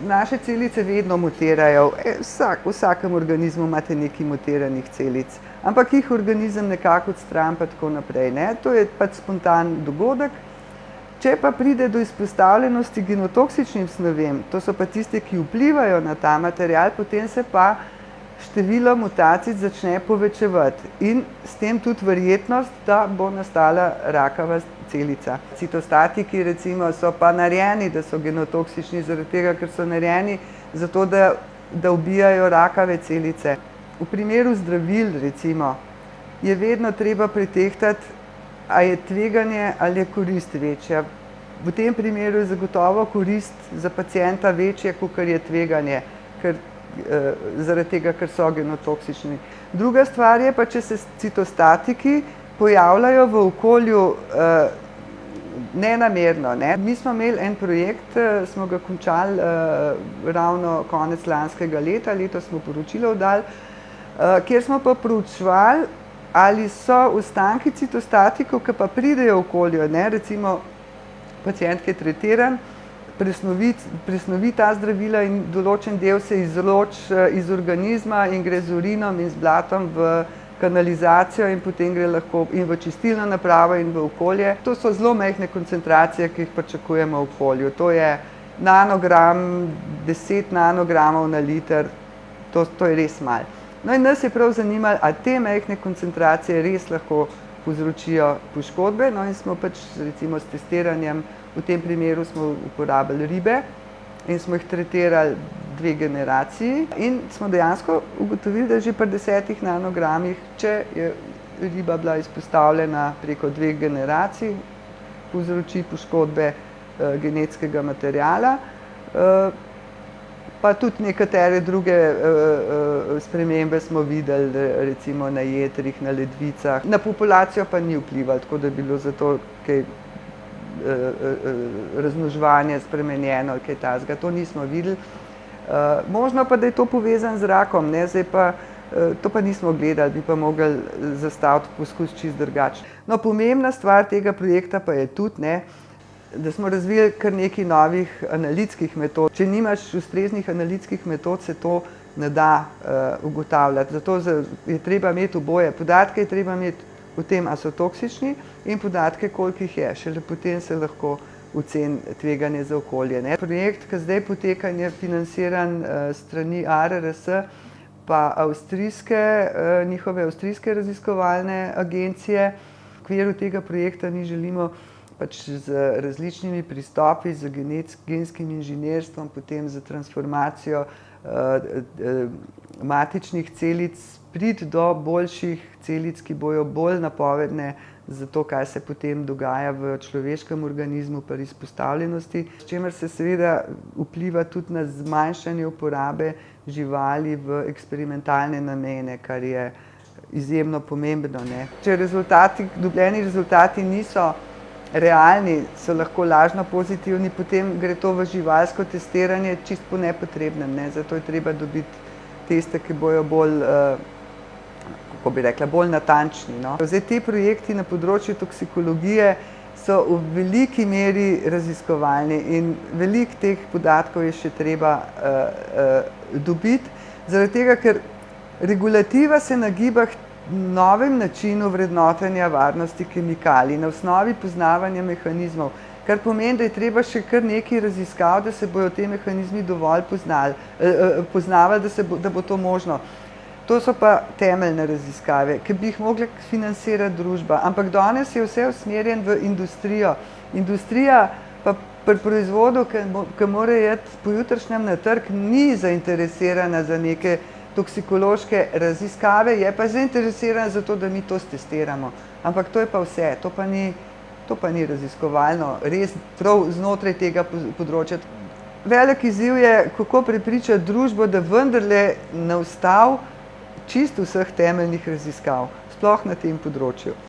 naše celice vedno mutirajo. V vsakem organizmu imate nekaj mutiranih celic, ampak jih organizem nekako odstrani pa tako naprej, ne. To je pač spontan dogodek. Če pa pride do izpostavljenosti genotoksičnim snovem, to so pa tiste, ki vplivajo na ta material, potem se pa število mutacij začne povečevati in s tem tudi verjetnost, da bo nastala rakava celica. Citostatiki recimo so pa narejeni, da so genotoksični, zaradi tega, ker so narejeni zato, da ubijajo rakave celice. V primeru zdravil recimo je vedno treba pretehtati, a je tveganje ali je korist večja. V tem primeru je zagotovo korist za pacienta večja, kakor je tveganje, zaradi tega, ker so genotoksični. Druga stvar je pa, če se citostatiki pojavljajo v okolju nenamerno, ne. Mi smo imeli en projekt, smo ga končali ravno konec lanskega leta, letos smo poročilo oddali, kjer smo pa proučevali, ali so ostanki citostatikov, ki pa pridejo v okolje, ne, recimo pacient, ki je tretiran, presnovi ta zdravila in določen del se izloči iz organizma in gre z urinom in z blatom v kanalizacijo in potem gre lahko in v čistilno napravo in v okolje. To so zelo majhne koncentracije, ki jih pričakujemo v okolju. To je nanogram, 10 nanogramov na liter, to je res malo. No in nas je prav zanimalo, a te majhne koncentracije res lahko povzročijo poškodbe, no in smo pač recimo s testiranjem, v tem primeru smo uporabili ribe in smo jih tretirali 2 generaciji in smo dejansko ugotovili, da že pri 10 nanogramih, če je riba bila izpostavljena preko 2 generacij, povzroči poškodbe genetskega materiala, pa tudi nekatere druge spremembe smo videli, recimo na jetrih, na ledvicah. Na populacijo pa ni vplivalo, tako da je bilo zato kaj razmnoževanje spremenjeno ali kaj takega, to nismo videli. Možno pa, da je to povezano z rakom, ne, zdaj pa, to pa nismo gledali, bi pa mogli zastaviti poskus čisto drugače. No, pomembna stvar tega projekta pa je tudi, ne, da smo razvili kar nekaj novih analitskih metod. Če nimaš ustreznih analitskih metod, se to ne da ugotavljati. Zato je treba imeti oboje. Podatke je treba imeti o tem, a so toksični, in podatke, koliko jih je. Šele potem se lahko oceni tveganje za okolje, ne. Projekt, ki zdaj poteka in je financiran strani ARRS pa njihove avstrijske raziskovalne agencije. V okviru tega projekta mi želimo pač z različnimi pristopi, z genskim inženirstvom, potem z transformacijo matičnih celic priti do boljših celic, ki bojo bolj napovedne za to, kaj se potem dogaja v človeškem organizmu pri izpostavljenosti, s čimer se seveda vpliva tudi na zmanjšanje uporabe živali v eksperimentalne namene, kar je izjemno pomembno, ne. Če dobljeni rezultati niso realni, so lahko lažno pozitivni, potem gre to v živalsko testiranje čisto po nepotrebnem, ne. Zato je treba dobiti teste, ki bojo bolj, kako bi rekla, bolj natančni, no. Zdaj ti projekti na področju toksikologije so v veliki meri raziskovalni in veliko teh podatkov je še treba dobiti, zaradi tega, ker regulativa se nagiba k novem načinu vrednotenja varnosti kemikalij na osnovi poznavanja mehanizmov, kar pomeni, da je treba še kar nekaj raziskav, da se bojo te mehanizmi dovolj poznavali, da bo to možno. To so pa temeljne raziskave, ki bi jih mogla financirati družba, ampak danes je vse usmerjeno v industrijo. Industrija pa pri proizvodu, ki mora iti pojutrišnjem na trg, ni zainteresirana za neke toksikološke raziskave, je pa zainteresirana za to, da mi to stestiramo. Ampak to je pa vse, to pa ni raziskovalno, res prav znotraj tega področja. Velik izziv je, kako prepričati družbo, da vendarle ne ustavi čisto vseh temeljnih raziskav, sploh na tem področju.